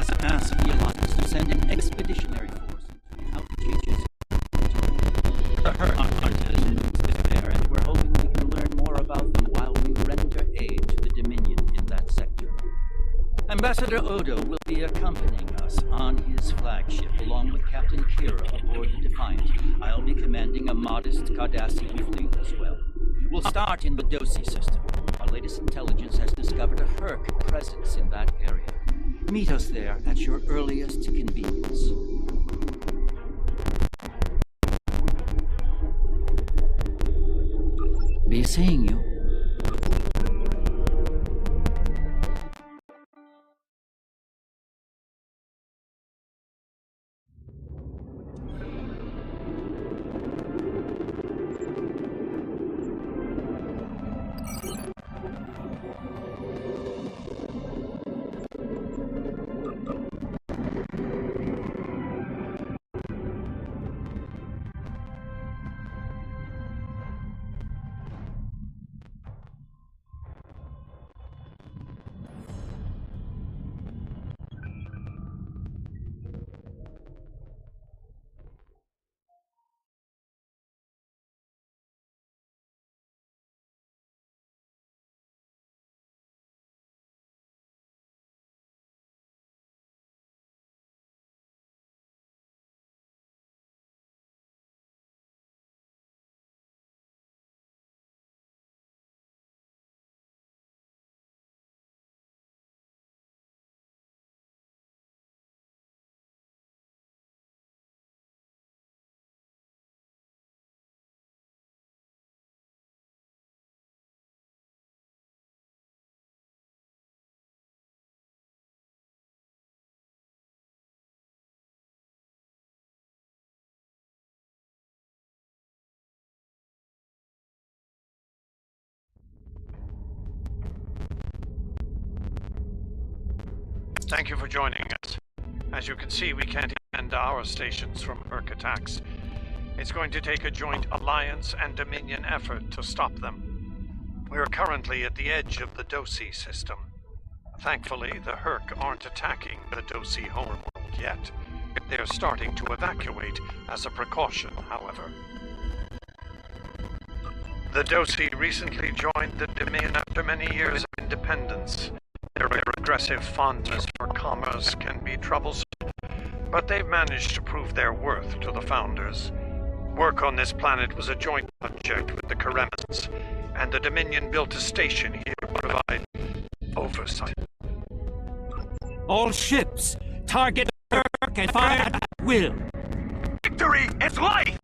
has asked the Alliance to send an expeditionary force into outreaches. The Hurt hunters in despair, and we're hoping we can learn more about them while we render aid to the Dominion in that sector. Ambassador Odo will be accompanying us on his flagship, along with Captain Kira aboard the Defiant. I'll be commanding a modest Cardassian fleet as well. We'll start in the Dosi system. Our latest intelligence has discovered a Herc presence in that area. Meet us there at your earliest convenience. Be seeing you. Thank you for joining us. As you can see, we can't defend our stations from Herc attacks. It's going to take a joint Alliance and Dominion effort to stop them. We're currently at the edge of the Dosi system. Thankfully, the Herc aren't attacking the Dosi homeworld yet. They're starting to evacuate as a precaution, however. The Dosi recently joined the Dominion after many years of independence. Their aggressive fondness for commerce can be troublesome, but they've managed to prove their worth to the Founders. Work on this planet was a joint project with the Karemans, and the Dominion built a station here to provide oversight. All ships, target Herc and fire at will. Victory is life!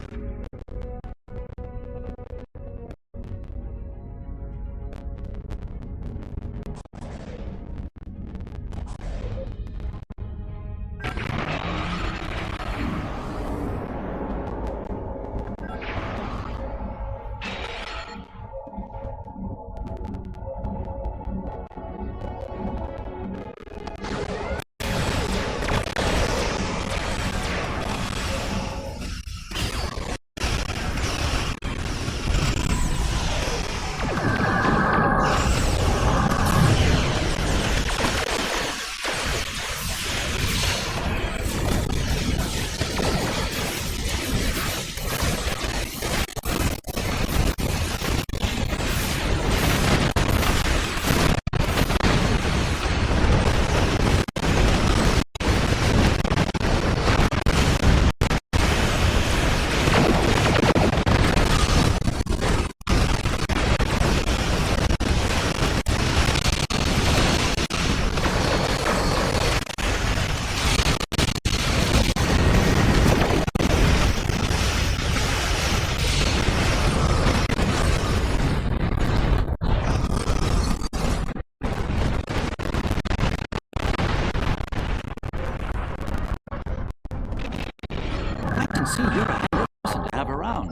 See, you're a hell person to have around.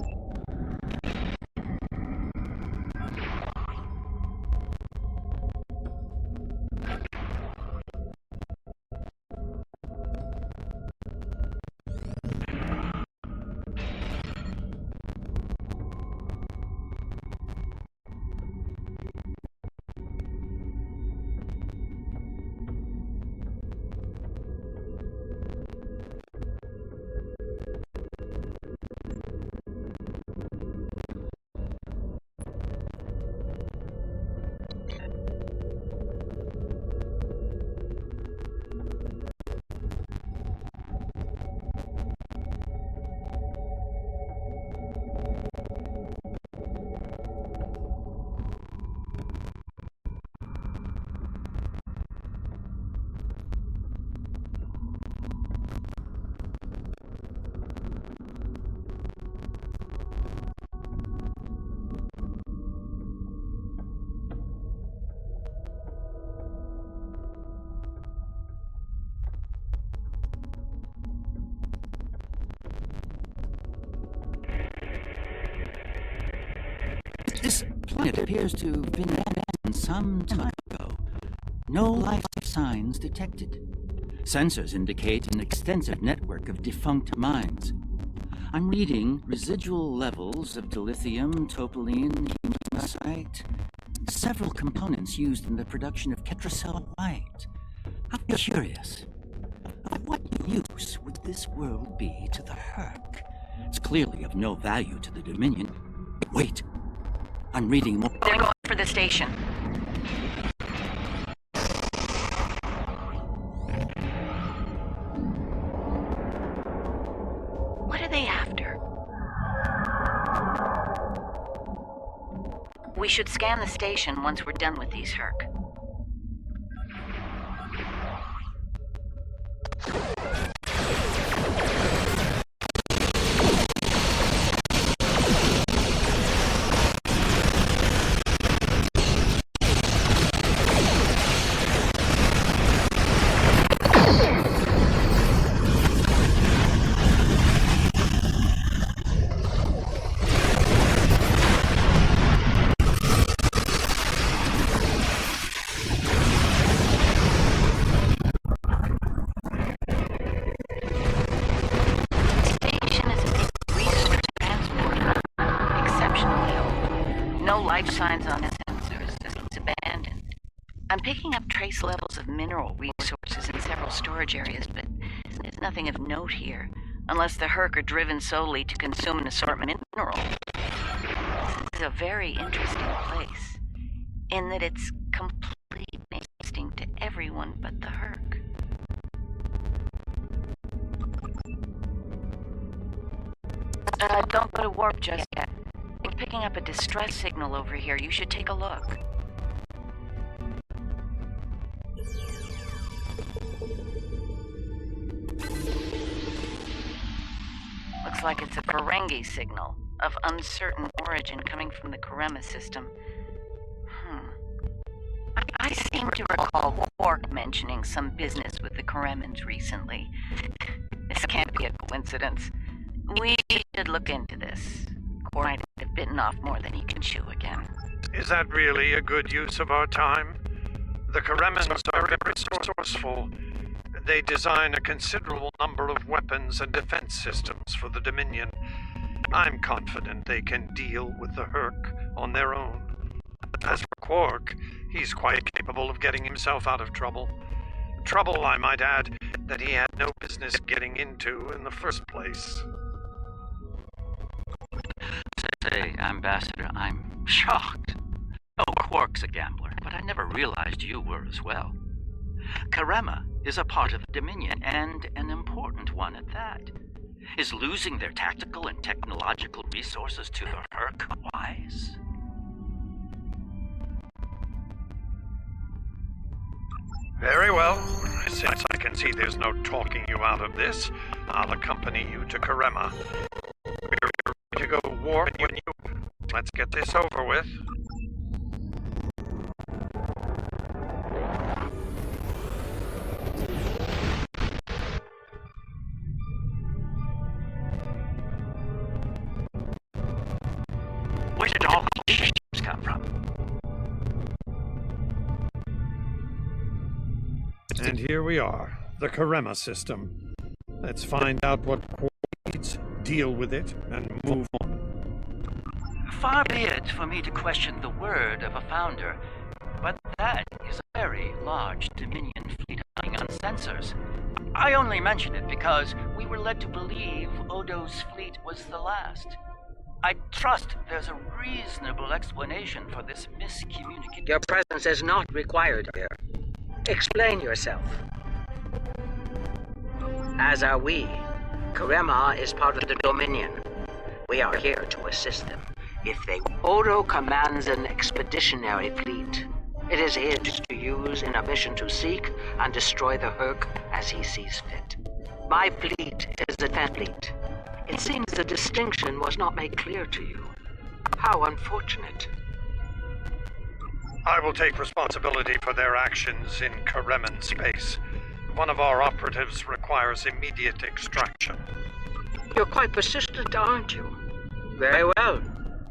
This planet appears to have been abandoned some time ago. No life signs detected. Sensors indicate an extensive network of defunct mines. I'm reading residual levels of dilithium, topaline, hematite, several components used in the production of ketracel white. I'm curious, of what use would this world be to the Herc? It's clearly of no value to the Dominion. Wait, I'm reading more. They're going for the station. What are they after? We should scan the station once we're done with these Herc. Life signs on its sensors. It's abandoned. I'm picking up trace levels of mineral resources in several storage areas, but there's nothing of note here, unless the Herc are driven solely to consume an assortment of mineral. This is a very interesting place, in that it's completely interesting to everyone but the Herc. Don't go to warp just yet. We're picking up a distress signal over here. You should take a look. Looks like it's a Ferengi signal of uncertain origin coming from the Karema system. I seem to recall Quark mentioning some business with the Karemans recently. This can't be a coincidence. We should look into this. Or I'd have bitten off more than he can chew again. Is that really a good use of our time? The Karemans are very resourceful. They design a considerable number of weapons and defense systems for the Dominion. I'm confident they can deal with the Herc on their own. As for Quark, he's quite capable of getting himself out of trouble. Trouble, I might add, that he had no business getting into in the first place. Say, Ambassador, I'm shocked. Oh, Quark's a gambler, but I never realized you were as well. Karema is a part of the Dominion, and an important one at that. Is losing their tactical and technological resources to the Herc wise? Very well. Since I can see there's no talking you out of this, I'll accompany you to Karema. We're ready to go warp when you... Let's get this over with. Where did all these ships come from? And here we are, the Karema system. Let's find out what Quark needs, deal with it, and move on. Far be it for me to question the word of a founder, but that is a very large Dominion fleet hunting on sensors. I only mention it because we were led to believe Odo's fleet was the last. I trust there's a reasonable explanation for this miscommunication. Your presence is not required here. Explain yourself. As are we. Karema is part of the Dominion. We are here to assist them. If they... Odo commands an expeditionary fleet. It is his to use in a mission to seek and destroy the Herc as he sees fit. My fleet is a defense fleet. It seems the distinction was not made clear to you. How unfortunate. I will take responsibility for their actions in Kareman space. One of our operatives requires immediate extraction. You're quite persistent, aren't you? Very well.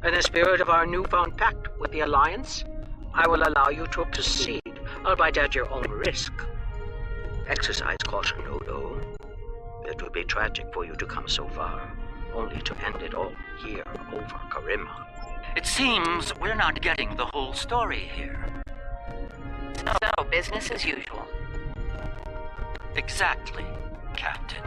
In the spirit of our newfound pact with the Alliance, I will allow you to proceed, albeit at your own risk. Exercise caution, Odo. It would be tragic for you to come so far, only to end it all here over Karima. It seems we're not getting the whole story here. So, business as usual. Exactly, Captain.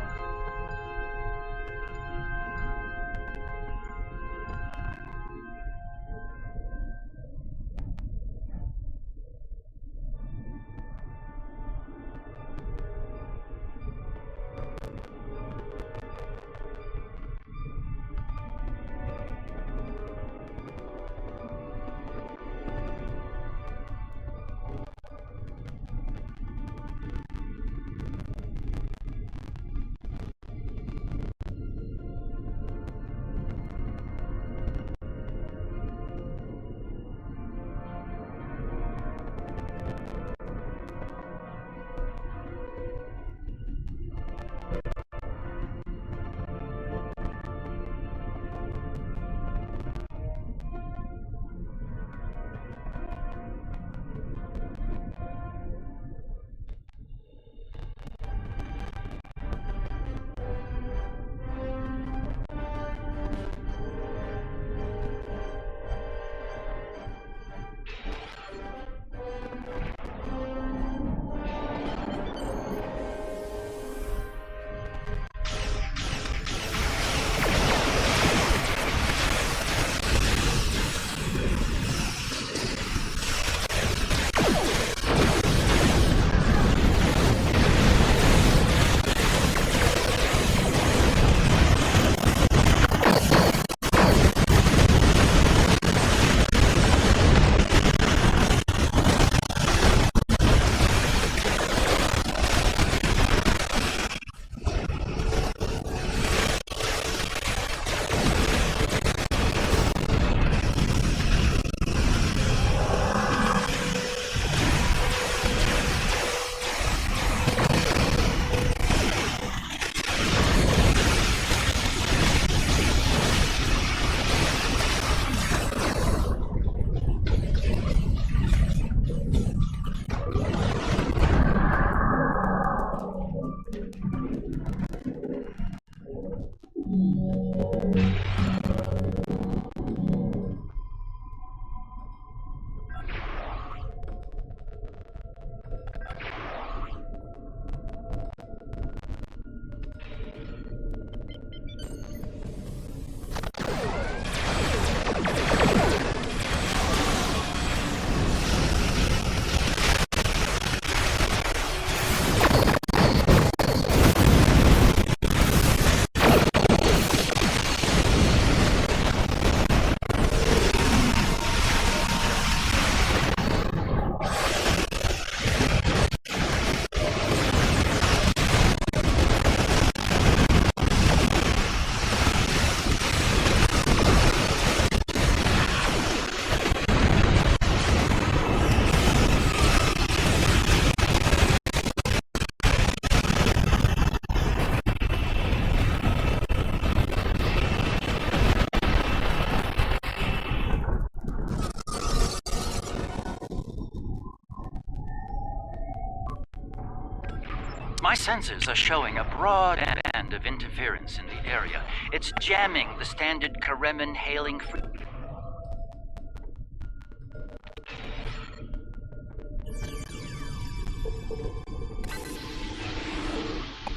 My sensors are showing a broad band of interference in the area. It's jamming the standard Kareman hailing frequency.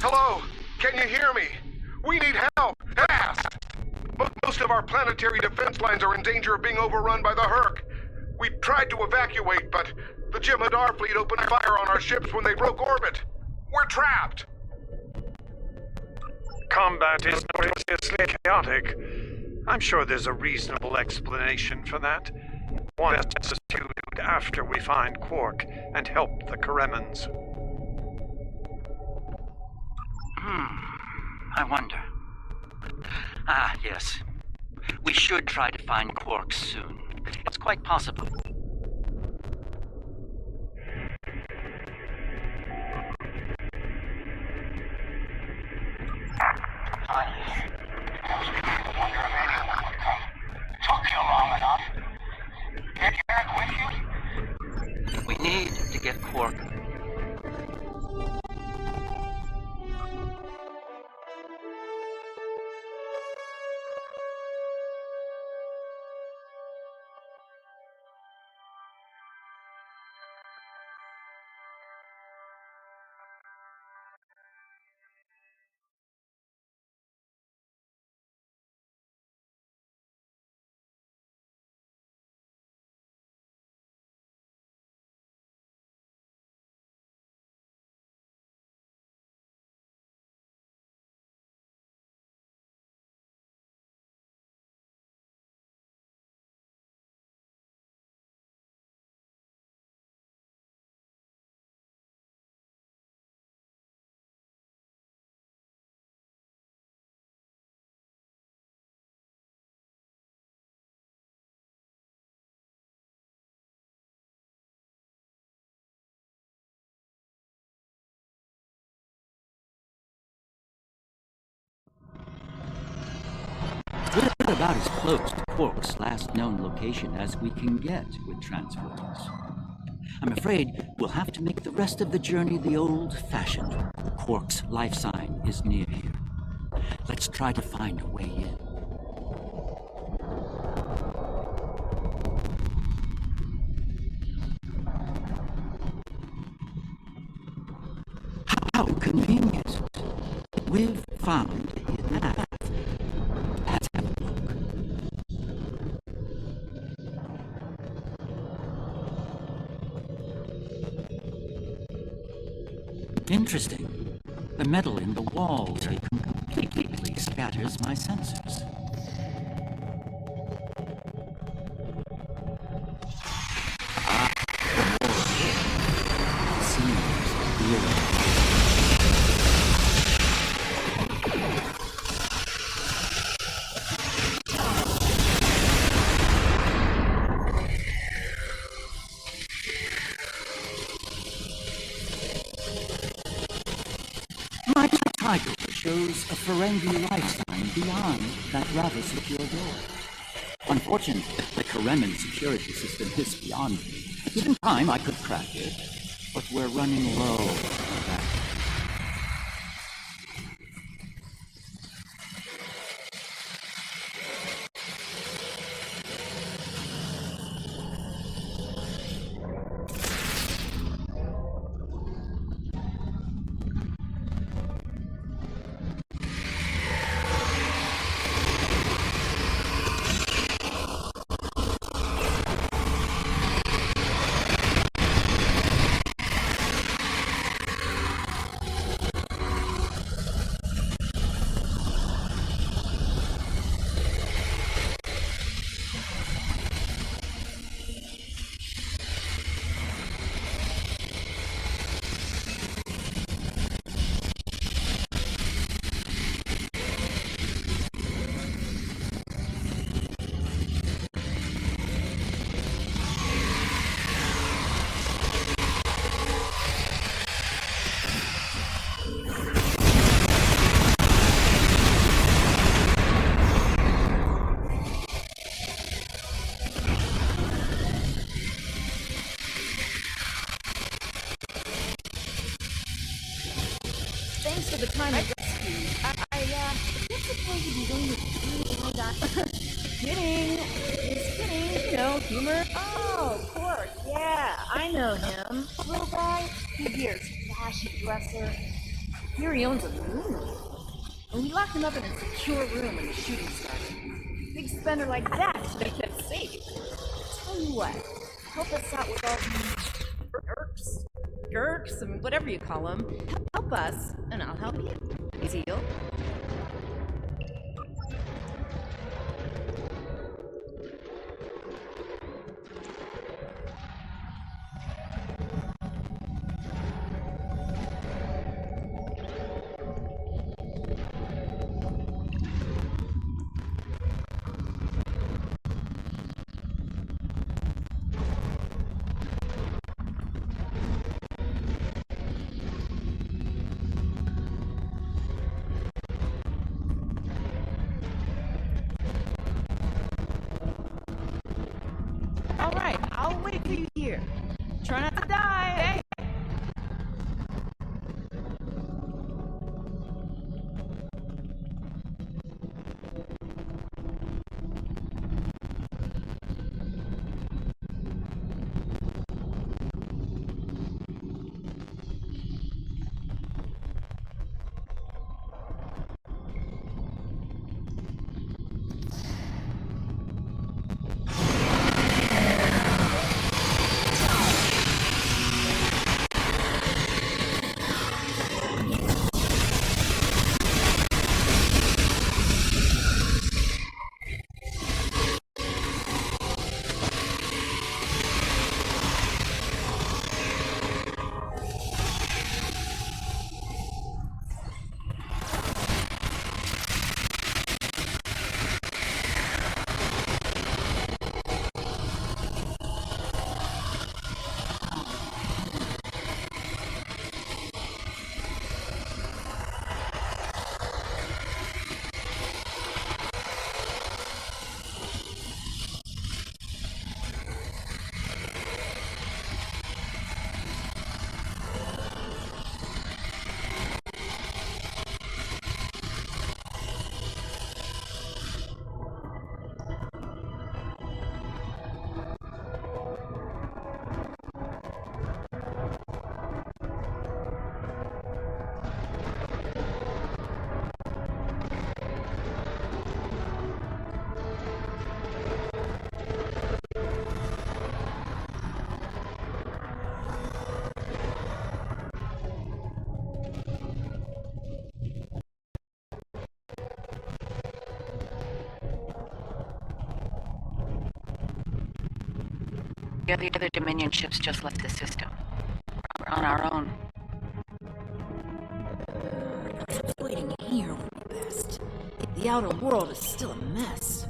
Hello? Can you hear me? We need help! Fast! Most of our planetary defense lines are in danger of being overrun by the Herc. We tried to evacuate, but the Jem'Hadar fleet opened fire on our ships when they broke orbit. We're trapped! Combat is notoriously chaotic. I'm sure there's a reasonable explanation for that. One is executed after we find Quark and help the Karemans. I wonder. Ah, yes. We should try to find Quark soon. It's quite possible. Took you long. We're about as close to Quark's last known location as we can get with transporters. I'm afraid we'll have to make the rest of the journey the old-fashioned way. Quark's life sign is near here. Let's try to find a way in. How convenient. We've found a hidden path. Let's have a look. Interesting. The metal in the walls completely scatters my sensors. Seems eerie. My title shows a Ferengi life sign beyond that rather secure door. Unfortunately, the Kareman security system is beyond me. Given time, I could crack it, but we're running low on that. Thanks for the time of rescue. I can't suppose you'd be willing to do that. Kidding. Just kidding. You know, humor. Oh, Quark. Yeah, I know him. Little guy, big ears, flashy dresser. Here he owns a moon. And we locked him up in a secure room when the shooting started. Big spender like that should have kept safe. Tell you what, help us out with all these gurks, and whatever you call them. Help us, and I'll help you. Deal? The other Dominion ships just left the system. We're on our own. Waiting here would be best. The outer world is still a mess.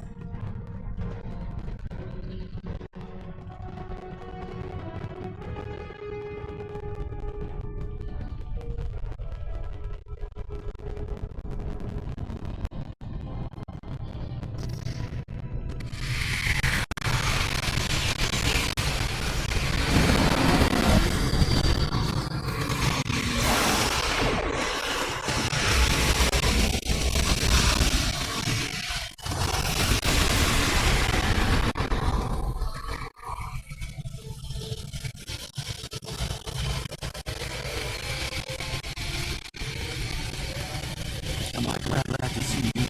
Am I glad to see you?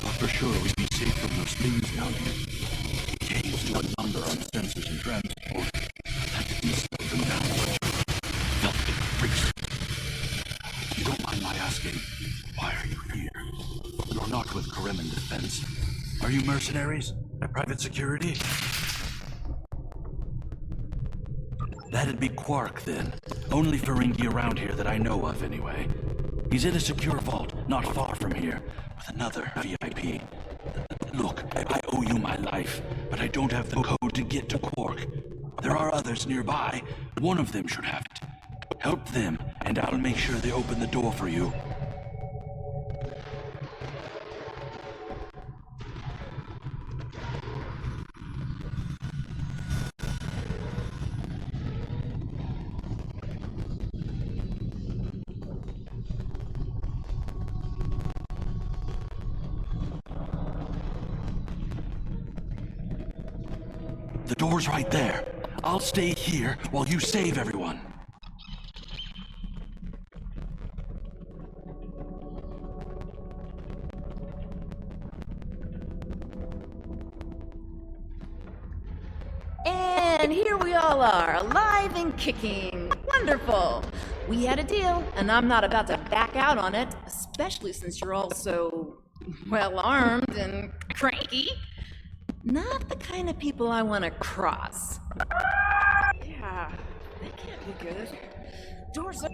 Thought for sure we'd be safe from those things down here. Caves do a number on sensors and transport. Had to slow them down a bunch. Felt the freaks. You don't mind my asking, why are you here? You're not with Kareman Defense. Are you mercenaries? Private security? That'd be Quark, then. Only Ferengi around here that I know of, anyway. He's in a secure vault, not far from here, with another VIP. Look, I owe you my life, but I don't have the code to get to Quark. There are others nearby. One of them should have it. Help them, and I'll make sure they open the door for you. The door's right there. I'll stay here while you save everyone. And here we all are, alive and kicking. Wonderful. We had a deal, and I'm not about to back out on it, especially since you're all so well armed and cranky. Not the kind of people I want to cross. Yeah, that can't be good. Doors up.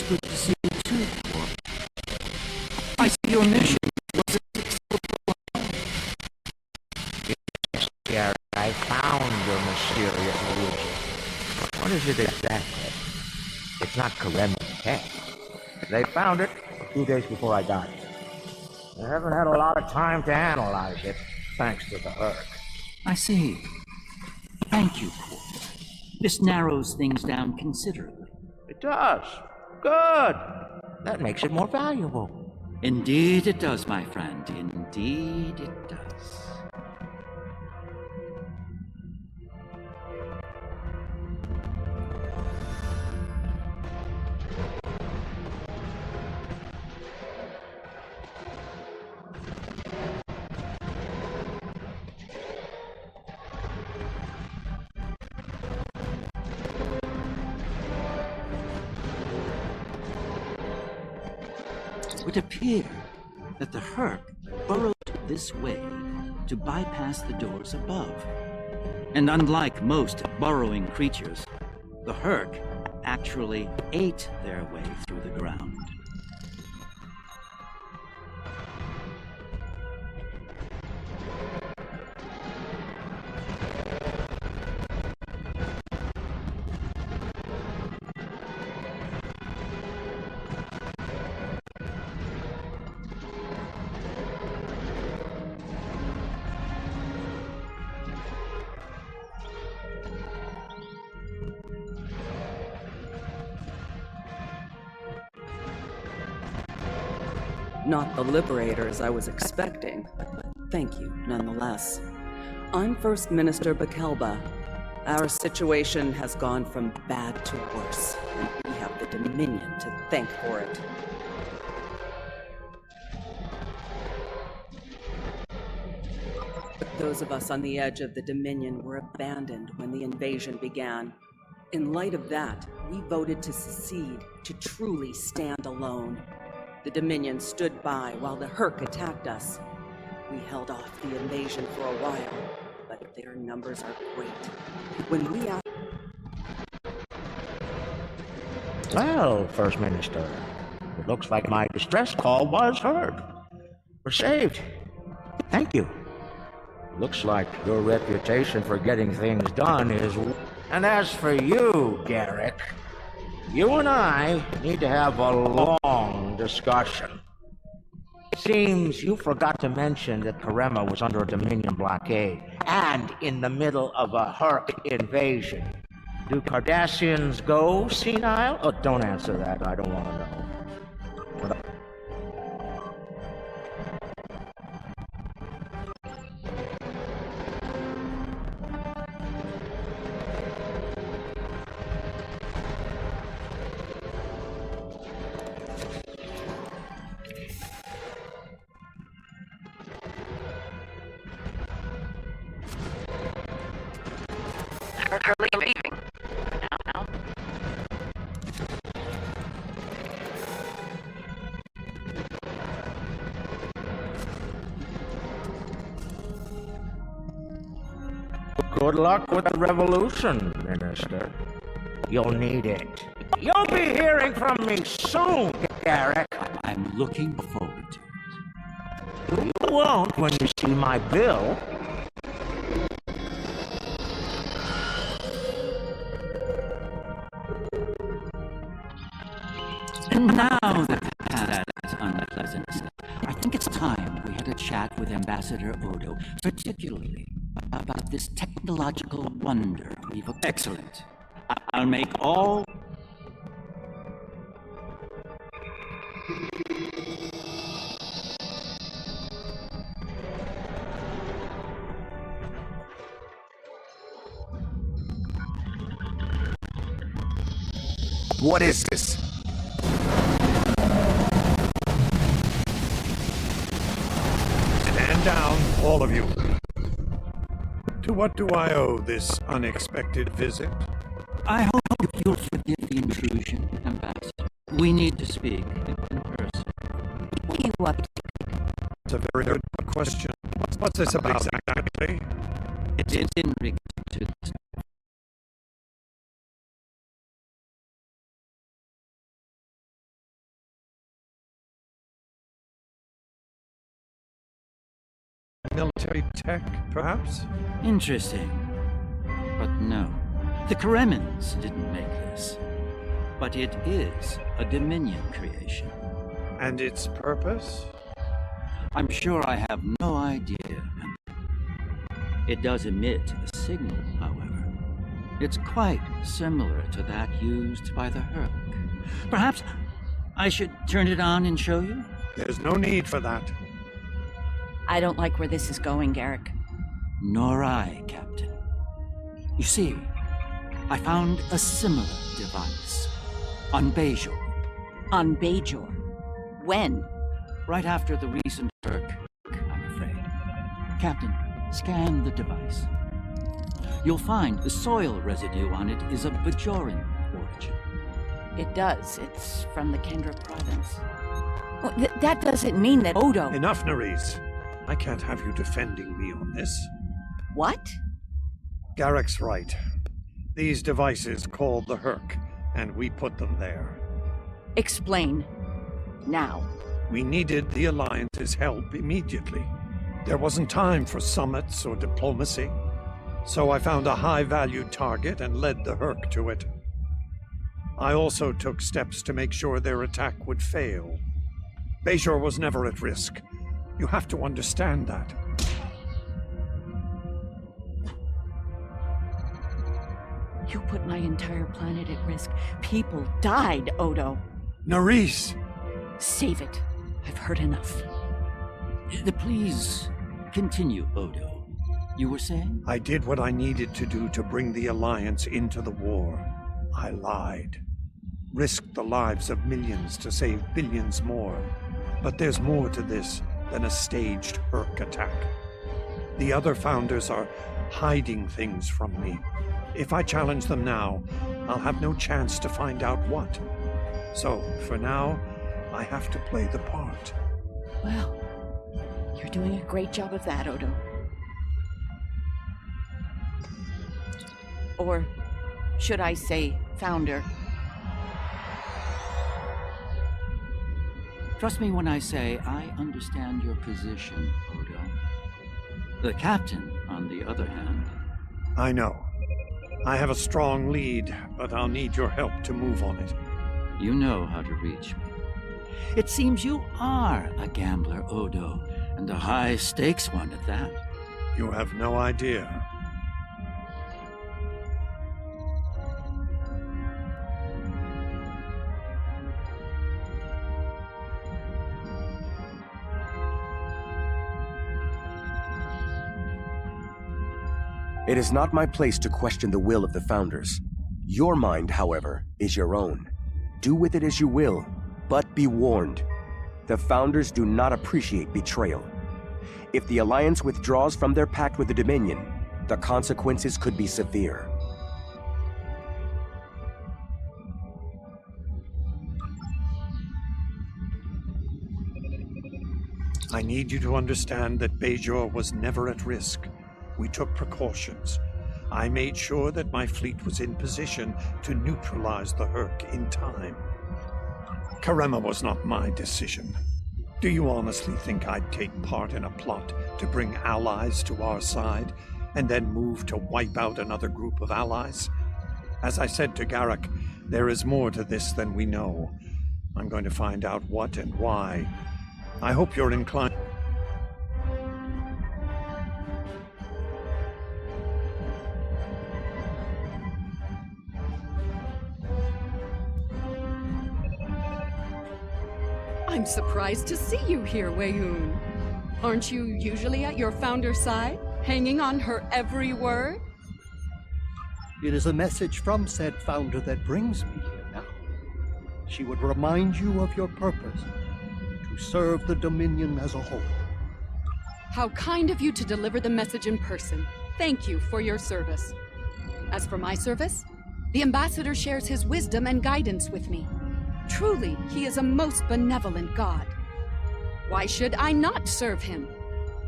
Good to see you too, Quark. I see your mission was a Yes, I found your mysterious illusion. What is it exactly? It's not Kareman tech. They found it a few days before I died. I haven't had a lot of time to analyze it, thanks to the Herc. I see. Thank you, Quark. This narrows things down considerably. It does. Good. That makes it more valuable. Indeed it does, my friend. Indeed it does. It would appear that the Herc burrowed this way to bypass the doors above. And unlike most burrowing creatures, the Herc actually ate their way through the ground. Not the liberators I was expecting, but thank you nonetheless. I'm First Minister Bakelba. Our situation has gone from bad to worse, and we have the Dominion to thank for it. Those of us on the edge of the Dominion were abandoned when the invasion began. In light of that, we voted to secede, to truly stand alone. The Dominion stood by while the Herc attacked us. We held off the invasion for a while, but their numbers are great. When we asked... Well, First Minister, it looks like my distress call was heard. We're saved. Thank you. Looks like your reputation for getting things done is... And as for you, Garrick, you and I need to have a long discussion. Seems you forgot to mention that Karema was under a Dominion blockade and in the middle of a Herc invasion. Do Cardassians go senile? Oh, don't answer that. I don't want to know. Leaving. Now. Good luck with the revolution, Minister. You'll need it. You'll be hearing from me soon, Garrick. I'm looking forward to it. You won't when you see my bill. And now that that is unpleasant, I think it's time we had a chat with Ambassador Odo, particularly about this technological wonder we've... Excellent. I'll make all... What is this? Stand down, all of you. To what do I owe this unexpected visit? I hope you'll forgive the intrusion, Ambassador. We need to speak in person. What are you up to? It's a very good question. What's this about exactly? It's in regard to this. Military tech, perhaps? Interesting. But no. The Karemans didn't make this. But it is a Dominion creation. And its purpose? I'm sure I have no idea. It does emit a signal, however. It's quite similar to that used by the Herc. Perhaps I should turn it on and show you? There's no need for that. I don't like where this is going, Garrick. Nor I, Captain. You see, I found a similar device on Bajor. On Bajor? When? Right after the recent Herc, I'm afraid. Captain, scan the device. You'll find the soil residue on it is of Bajoran origin. It does. It's from the Kendra province. Well, that doesn't mean that Odo... Enough, Nerys. I can't have you defending me on this. What? Garrick's right. These devices called the Herc, and we put them there. Explain. Now. We needed the Alliance's help immediately. There wasn't time for summits or diplomacy. So I found a high-valued target and led the Herc to it. I also took steps to make sure their attack would fail. Bajor was never at risk. You have to understand that. You put my entire planet at risk. People died, Odo. Nerys! Save it. I've heard enough. Please continue, Odo. You were saying? I did what I needed to do to bring the Alliance into the war. I lied. Risked the lives of millions to save billions more. But there's more to this than a staged Herc attack. The other founders are hiding things from me. If I challenge them now, I'll have no chance to find out what. So, for now, I have to play the part. Well, you're doing a great job of that, Odo. Or should I say, founder? Trust me when I say I understand your position, Odo. The captain, on the other hand... I know. I have a strong lead, but I'll need your help to move on it. You know how to reach me. It seems you are a gambler, Odo, and a high-stakes one at that. You have no idea. It is not my place to question the will of the Founders. Your mind, however, is your own. Do with it as you will, but be warned. The Founders do not appreciate betrayal. If the Alliance withdraws from their pact with the Dominion, the consequences could be severe. I need you to understand that Bajor was never at risk. We took precautions. I made sure that my fleet was in position to neutralize the Herc in time. Karema was not my decision. Do you honestly think I'd take part in a plot to bring allies to our side, and then move to wipe out another group of allies? As I said to Garrick, there is more to this than we know. I'm going to find out what and why. I hope you're inclined... I'm surprised to see you here, Weyoun. Aren't you usually at your founder's side, hanging on her every word? It is a message from said founder that brings me here now. She would remind you of your purpose, to serve the Dominion as a whole. How kind of you to deliver the message in person. Thank you for your service. As for my service, the ambassador shares his wisdom and guidance with me. Truly, he is a most benevolent god. Why should I not serve him?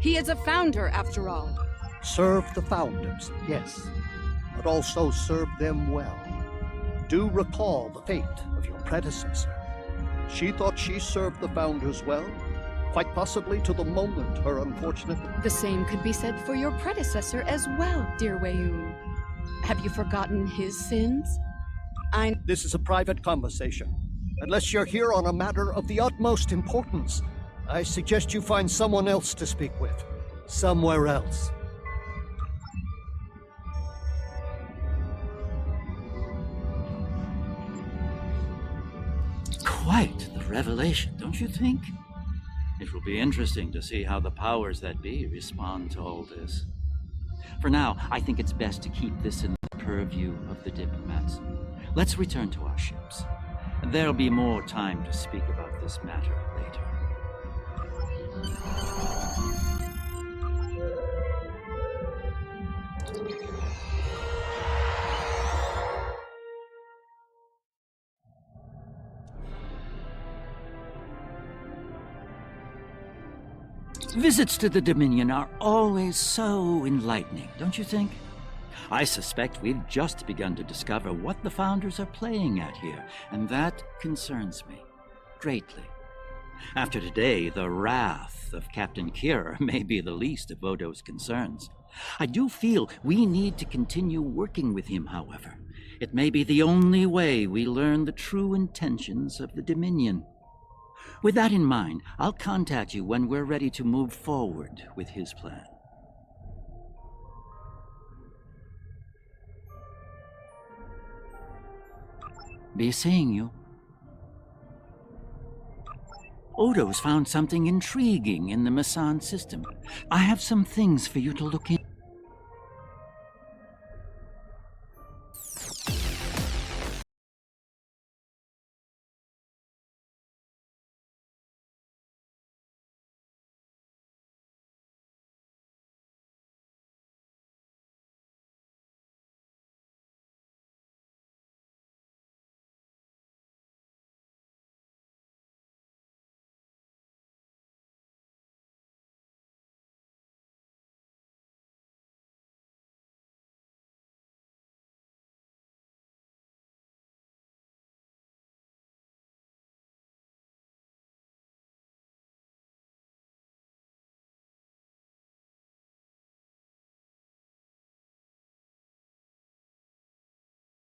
He is a founder, after all. Serve the founders, yes, but also serve them well. Do recall the fate of your predecessor. She thought she served the founders well, quite possibly to the moment her unfortunate... The same could be said for your predecessor as well, dear Weyoun. Have you forgotten his sins? This is a private conversation. Unless you're here on a matter of the utmost importance, I suggest you find someone else to speak with. Somewhere else. Quite the revelation, don't you think? It will be interesting to see how the powers that be respond to all this. For now, I think it's best to keep this in the purview of the diplomats. Let's return to our ships. There'll be more time to speak about this matter later. Visits to the Dominion are always so enlightening, don't you think? I suspect we've just begun to discover what the Founders are playing at here, and that concerns me greatly. After today, the wrath of Captain Kira may be the least of Odo's concerns. I do feel we need to continue working with him, however. It may be the only way we learn the true intentions of the Dominion. With that in mind, I'll contact you when we're ready to move forward with his plan. Be seeing you. Odo's found something intriguing in the Masan system. I have some things for you to look into.